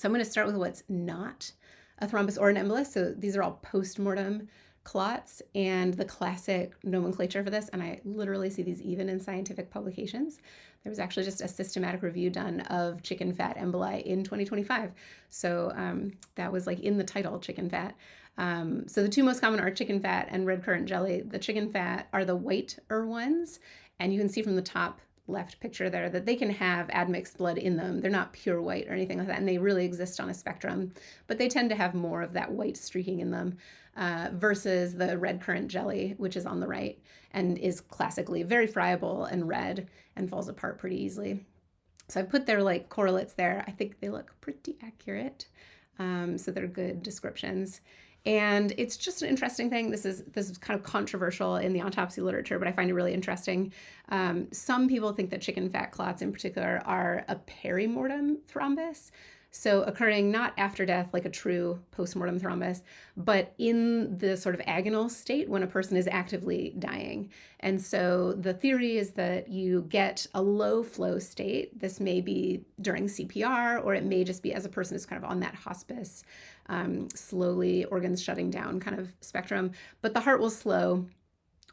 So I'm going to start with what's not a thrombus or an embolus. So these are all postmortem clots, and the classic nomenclature for this, and I literally see these even in scientific publications. There was actually just a systematic review done of chicken fat emboli in 2025. So that was like in the title, chicken fat. So the two most common are chicken fat and red currant jelly. The chicken fat are the whiter ones, and you can see from the top left picture there that they can have admixed blood in them. They're not pure white or anything like that, and they really exist on a spectrum, but they tend to have more of that white streaking in them versus the red currant jelly, which is on the right and is classically very friable and red and falls apart pretty easily. So I put their like correlates there. I think they look pretty accurate. So they're good descriptions. And it's just an interesting thing. This is kind of controversial in the autopsy literature, but I find it really interesting. Some people think that chicken fat clots in particular are a perimortem thrombus, so occurring not after death like a true postmortem thrombus, but in the sort of agonal state when a person is actively dying. And so the theory is that you get a low flow state. This may be during CPR, or it may just be as a person is kind of on that hospice, slowly organs shutting down kind of spectrum, but the heart will slow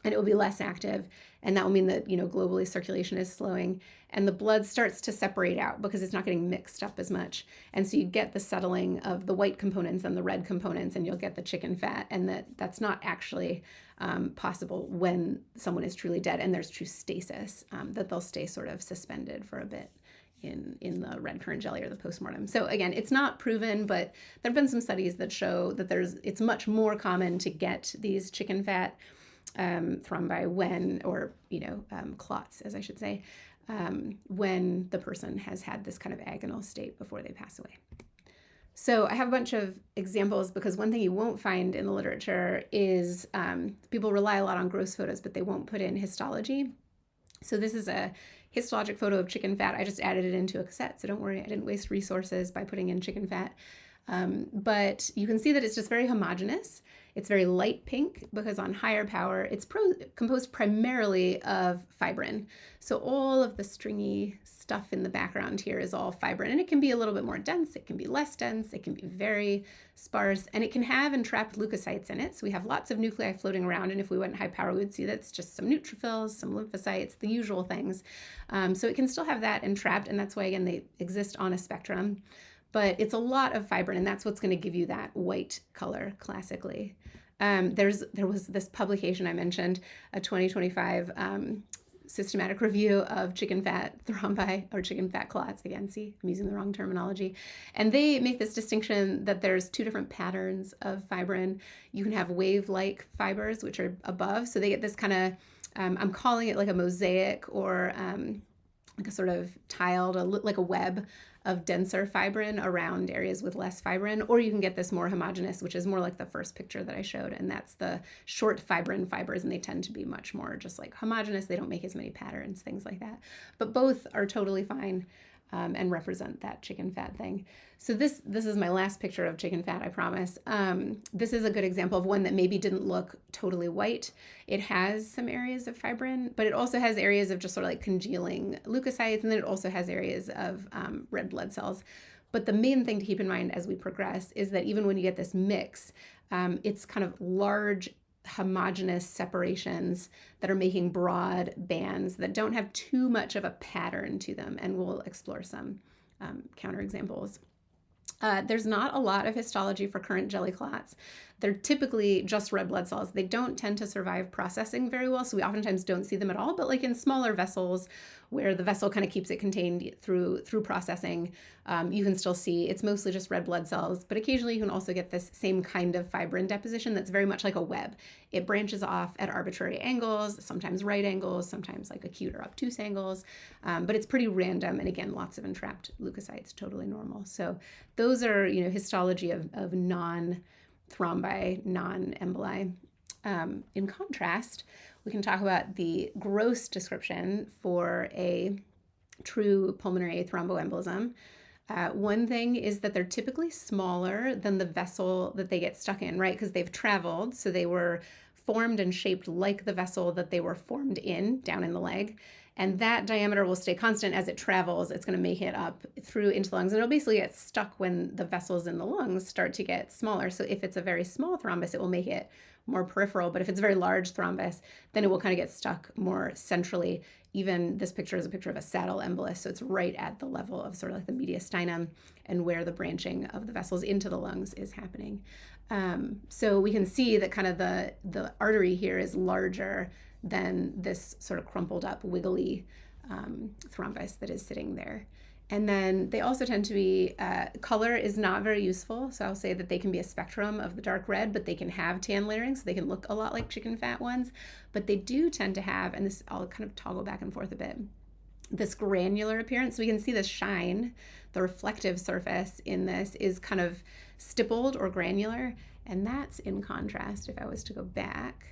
and it will be less active. And that will mean that, globally circulation is slowing and the blood starts to separate out because it's not getting mixed up as much. And so you get the settling of the white components and the red components, and you'll get the chicken fat. And that's not actually possible when someone is truly dead and there's true stasis, that they'll stay sort of suspended for a bit in the red currant jelly or the postmortem. So again, it's not proven, but there have been some studies that show that it's much more common to get these chicken fat thrombi when, or clots, as I should say, when the person has had this kind of agonal state before they pass away. So I have a bunch of examples, because one thing you won't find in the literature is people rely a lot on gross photos, but they won't put in histology. So this is a histologic photo of chicken fat. I just added it into a cassette, so don't worry, I didn't waste resources by putting in chicken fat. But you can see that it's just very homogeneous. It's very light pink because on higher power, it's composed primarily of fibrin. So all of the stringy stuff in the background here is all fibrin, and it can be a little bit more dense, it can be less dense, it can be very sparse, and it can have entrapped leukocytes in it. So we have lots of nuclei floating around, and if we went high power, we would see that's just some neutrophils, some lymphocytes, the usual things. So it can still have that entrapped, and that's why, again, they exist on a spectrum. But it's a lot of fibrin, and that's what's going to give you that white color classically. There was this publication I mentioned, a 2025 systematic review of chicken fat thrombi, or chicken fat clots. Again, see, I'm using the wrong terminology. And they make this distinction that there's two different patterns of fibrin. You can have wave-like fibers, which are above. So they get this kind of, I'm calling it like a mosaic, or like a sort of tiled, like a web of denser fibrin around areas with less fibrin, or you can get this more homogeneous, which is more like the first picture that I showed, and that's the short fibrin fibers, and they tend to be much more just like homogeneous. They don't make as many patterns, things like that. But both are totally fine and represent that chicken fat thing. So this is my last picture of chicken fat, I promise. This is a good example of one that maybe didn't look totally white. It has some areas of fibrin, but it also has areas of just sort of like congealing leukocytes, and then it also has areas of red blood cells. But the main thing to keep in mind as we progress is that even when you get this mix, it's kind of large homogeneous separations that are making broad bands that don't have too much of a pattern to them, and we'll explore some counterexamples. There's not a lot of histology for currant jelly clots. They're typically just red blood cells. They don't tend to survive processing very well, so we oftentimes don't see them at all, but like in smaller vessels where the vessel kind of keeps it contained through processing, you can still see it's mostly just red blood cells, but occasionally you can also get this same kind of fibrin deposition that's very much like a web. It branches off at arbitrary angles, sometimes right angles, sometimes like acute or obtuse angles, but it's pretty random, and again, lots of entrapped leukocytes, totally normal. So those are, histology of non-thrombi, non-emboli. In contrast, we can talk about the gross description for a true pulmonary thromboembolism. One thing is that they're typically smaller than the vessel that they get stuck in, right? Because they've traveled, so they were formed and shaped like the vessel that they were formed in, down in the leg. And that diameter will stay constant as it travels. It's going to make it up through into the lungs, and it'll basically get stuck when the vessels in the lungs start to get smaller. So if it's a very small thrombus, it will make it more peripheral. But if it's a very large thrombus, then it will kind of get stuck more centrally. Even this picture is a picture of a saddle embolus. So it's right at the level of sort of like the mediastinum and where the branching of the vessels into the lungs is happening. So we can see that kind of the artery here is larger than this sort of crumpled up, wiggly thrombus that is sitting there. And then they also tend to be, color is not very useful. So I'll say that they can be a spectrum of the dark red, but they can have tan layering, so they can look a lot like chicken fat ones. But they do tend to have, and this I'll kind of toggle back and forth a bit, this granular appearance. So we can see the shine, the reflective surface in this is kind of stippled or granular. And that's in contrast, if I was to go back,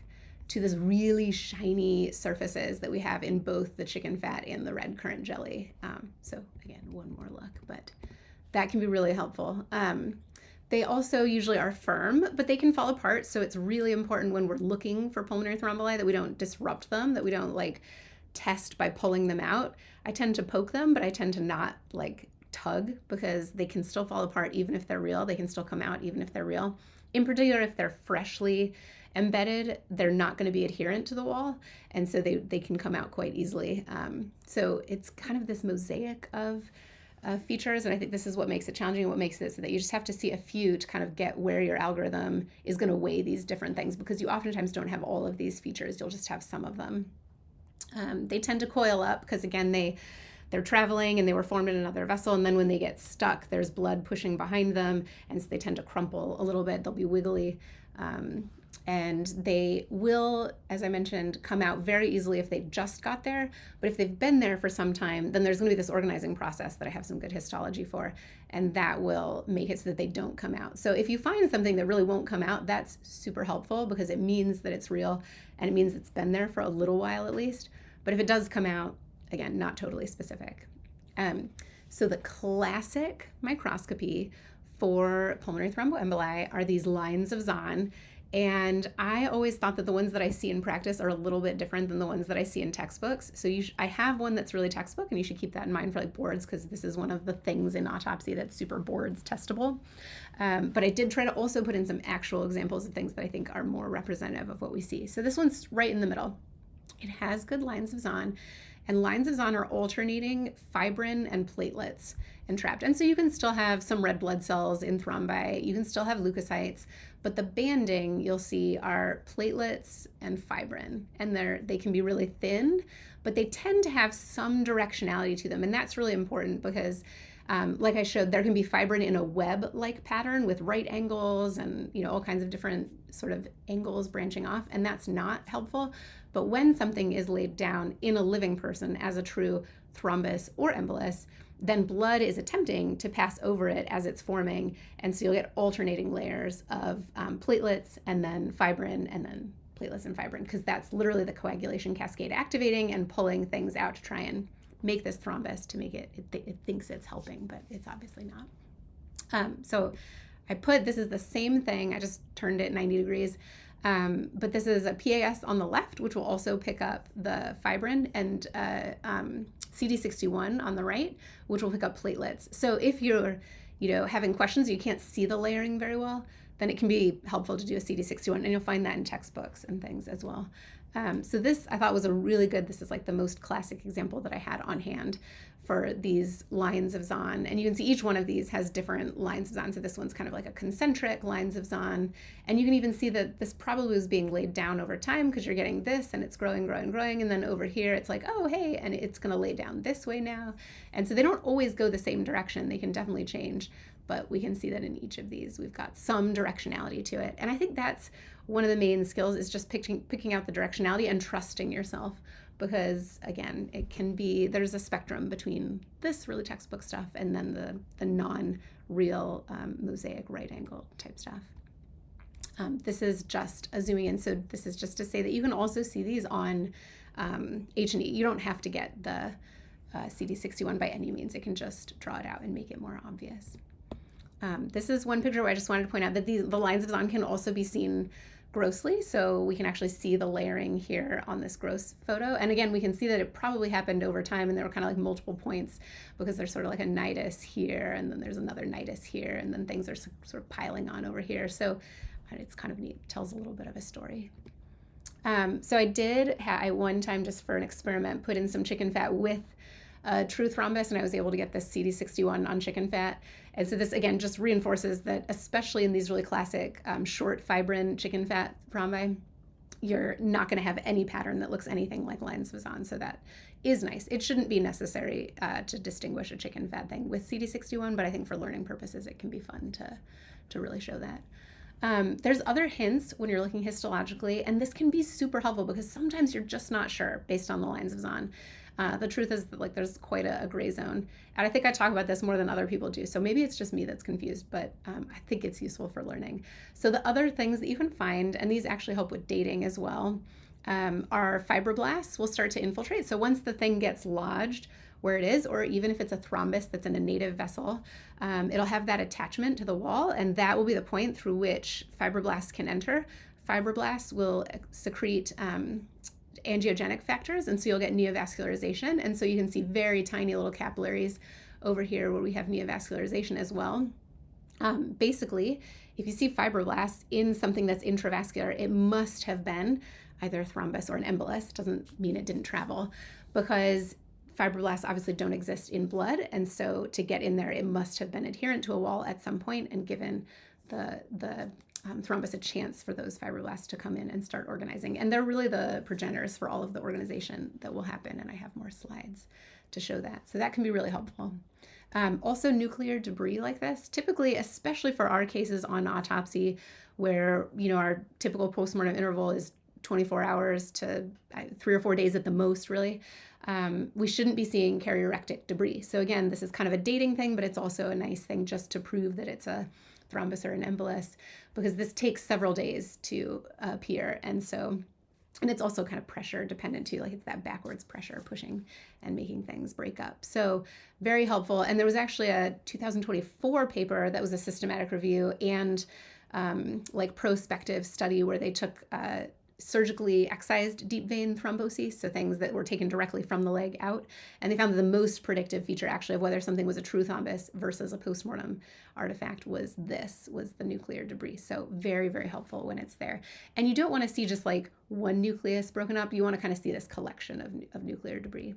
to this really shiny surfaces that we have in both the chicken fat and the red currant jelly. So again, one more look, but that can be really helpful. They also usually are firm, but they can fall apart. So it's really important when we're looking for pulmonary thromboli that we don't disrupt them, that we don't like test by pulling them out. I tend to poke them, but I tend to not like tug, because they can still fall apart even if they're real. They can still come out even if they're real. In particular, if they're freshly embedded, they're not going to be adherent to the wall, and so they can come out quite easily. So it's kind of this mosaic of features, and I think this is what makes it challenging and what makes it so that you just have to see a few to kind of get where your algorithm is going to weigh these different things, because you oftentimes don't have all of these features, you'll just have some of them. They tend to coil up because, again, they're traveling and they were formed in another vessel, and then when they get stuck, there's blood pushing behind them, and so they tend to crumple a little bit. They'll be wiggly, and they will, as I mentioned, come out very easily if they just got there. But if they've been there for some time, then there's going to be this organizing process that I have some good histology for, and that will make it so that they don't come out. So if you find something that really won't come out, that's super helpful, because it means that it's real, and it means it's been there for a little while at least. But if it does come out, again, not totally specific. So the classic microscopy for pulmonary thromboemboli are these lines of Zahn. And I always thought that the ones that I see in practice are a little bit different than the ones that I see in textbooks. So I have one that's really textbook, and you should keep that in mind for like boards, because this is one of the things in autopsy that's super boards testable. But I did try to also put in some actual examples of things that I think are more representative of what we see. So this one's right in the middle. It has good lines of Zahn. And lines of Zahn are alternating fibrin and platelets entrapped. And so you can still have some red blood cells in thrombi, you can still have leukocytes, but the banding you'll see are platelets and fibrin. And they can be really thin, but they tend to have some directionality to them. And that's really important because like I showed, there can be fibrin in a web-like pattern with right angles and all kinds of different sort of angles branching off, and that's not helpful. But when something is laid down in a living person as a true thrombus or embolus, then blood is attempting to pass over it as it's forming, and so you'll get alternating layers of platelets and then fibrin and then platelets and fibrin, because that's literally the coagulation cascade activating and pulling things out to try and make this thrombus to make it thinks it's helping, but it's obviously not. So this is the same thing, I just turned it 90 degrees, but this is a PAS on the left, which will also pick up the fibrin, and CD61 on the right, which will pick up platelets. So if you're having questions, you can't see the layering very well, then it can be helpful to do a CD61, and you'll find that in textbooks and things as well. So this I thought was this is like the most classic example that I had on hand for these lines of Zahn. And you can see each one of these has different lines of Zahn. So this one's kind of like a concentric lines of Zahn. And you can even see that this probably was being laid down over time, because you're getting this and it's growing. And then over here, it's like, oh, hey, and it's going to lay down this way now. And so they don't always go the same direction. They can definitely change. But we can see that in each of these, we've got some directionality to it. And I think that's one of the main skills, is just picking out the directionality and trusting yourself. Because again, it can be, there's a spectrum between this really textbook stuff and then the non-real mosaic right angle type stuff. This is just a zooming in. So this is just to say that you can also see these on H&E. You don't have to get the CD61 by any means. It can just draw it out and make it more obvious. This is one picture where I just wanted to point out that the lines of Zahn can also be seen grossly. So we can actually see the layering here on this gross photo. And again, we can see that it probably happened over time, and there were kind of like multiple points because there's sort of like a nidus here, and then there's another nidus here, and then things are sort of piling on over here. So it's kind of neat. It tells a little bit of a story. So I one time, just for an experiment, put in some chicken fat with true thrombus, and I was able to get this CD61 on chicken fat. And so this, again, just reinforces that, especially in these really classic short fibrin chicken fat thrombi, you're not going to have any pattern that looks anything like lines of Zahn. So that is nice. It shouldn't be necessary to distinguish a chicken fat thing with CD61, but I think for learning purposes, it can be fun to really show that. There's other hints when you're looking histologically, and this can be super helpful because sometimes you're just not sure based on the lines of Zahn. The truth is that, like, there's quite a gray zone, and I think I talk about this more than other people do, so maybe it's just me that's confused, but I think it's useful for learning. So the other things that you can find, and these actually help with dating as well, are fibroblasts will start to infiltrate. So once the thing gets lodged where it is, or even if it's a thrombus that's in a native vessel, it'll have that attachment to the wall, and that will be the point through which fibroblasts can enter. Fibroblasts will secrete angiogenic factors, and so you'll get neovascularization, and so you can see very tiny little capillaries over here where we have neovascularization as well. Basically, if you see fibroblasts in something that's intravascular, it must have been either a thrombus or an embolus. It doesn't mean it didn't travel, because fibroblasts obviously don't exist in blood, and so to get in there, it must have been adherent to a wall at some point and given the thrombus a chance for those fibroblasts to come in and start organizing. And they're really the progenitors for all of the organization that will happen, and I have more slides to show that. So that can be really helpful. Also, nuclear debris like this, typically, especially for our cases on autopsy, where, you know, our typical postmortem interval is 24 hours to 3 or 4 days at the most, really. We shouldn't be seeing karyorectic debris. So again, this is kind of a dating thing, but it's also a nice thing just to prove that it's a thrombus or an embolus, because this takes several days to appear. And it's also kind of pressure dependent too, like it's that backwards pressure pushing and making things break up. So very helpful. And there was actually a 2024 paper that was a systematic review and like prospective study where they took surgically excised deep vein thromboses, so things that were taken directly from the leg out, and they found that the most predictive feature actually of whether something was a true thrombus versus a postmortem artifact was the nuclear debris. So very, very helpful when it's there. And you don't want to see just like one nucleus broken up, you want to kind of see this collection of nuclear debris.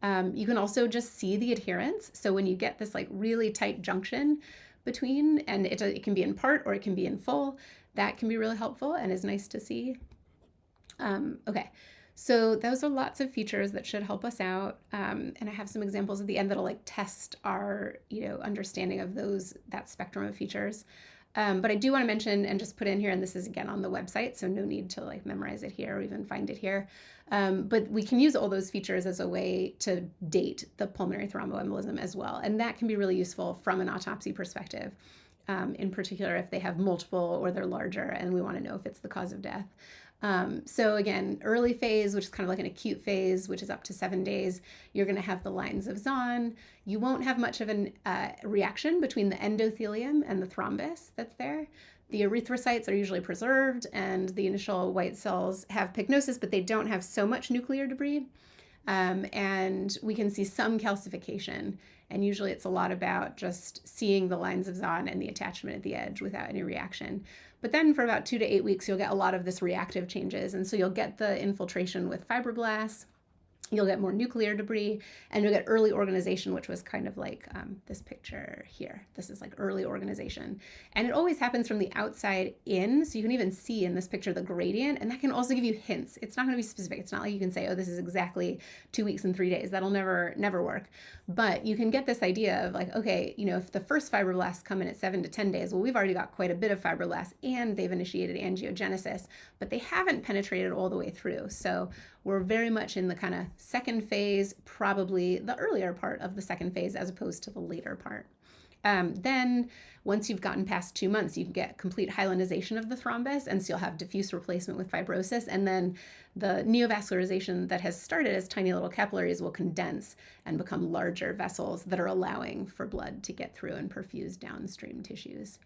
You can also just see the adherence. So when you get this like really tight junction between, and it can be in part or it can be in full, that can be really helpful and is nice to see. Okay, so those are lots of features that should help us out. And I have some examples at the end that'll like test our, understanding of that spectrum of features. But I do want to mention and just put in here, and this is again on the website, so no need to like memorize it here or even find it here. But we can use all those features as a way to date the pulmonary thromboembolism as well. And that can be really useful from an autopsy perspective. In particular, if they have multiple or they're larger and we want to know if it's the cause of death. So again, early phase, which is kind of like an acute phase, which is up to 7 days, you're going to have the lines of Zahn. You won't have much of a reaction between the endothelium and the thrombus that's there. The erythrocytes are usually preserved, and the initial white cells have pycnosis, but they don't have so much nuclear debris. And we can see some calcification. And usually it's a lot about just seeing the lines of Zahn and the attachment at the edge without any reaction. But then for about 2 to 8 weeks, you'll get a lot of this reactive changes. And so you'll get the infiltration with fibroblasts, you'll get more nuclear debris, and you'll get early organization, which was kind of like this picture here. This is like early organization. And it always happens from the outside in. So you can even see in this picture the gradient, and that can also give you hints. It's not going to be specific. It's not like you can say, oh, this is exactly 2 weeks and 3 days. That'll never work. But you can get this idea of like, okay, if the first fibroblasts come in at 7 to 10 days, well, we've already got quite a bit of fibroblasts and they've initiated angiogenesis, but they haven't penetrated all the way through. So we're very much in the kind of second phase, probably the earlier part of the second phase as opposed to the later part. Then once you've gotten past 2 months, you can get complete hyalinization of the thrombus, and so you'll have diffuse replacement with fibrosis, and then the neovascularization that has started as tiny little capillaries will condense and become larger vessels that are allowing for blood to get through and perfuse downstream tissues.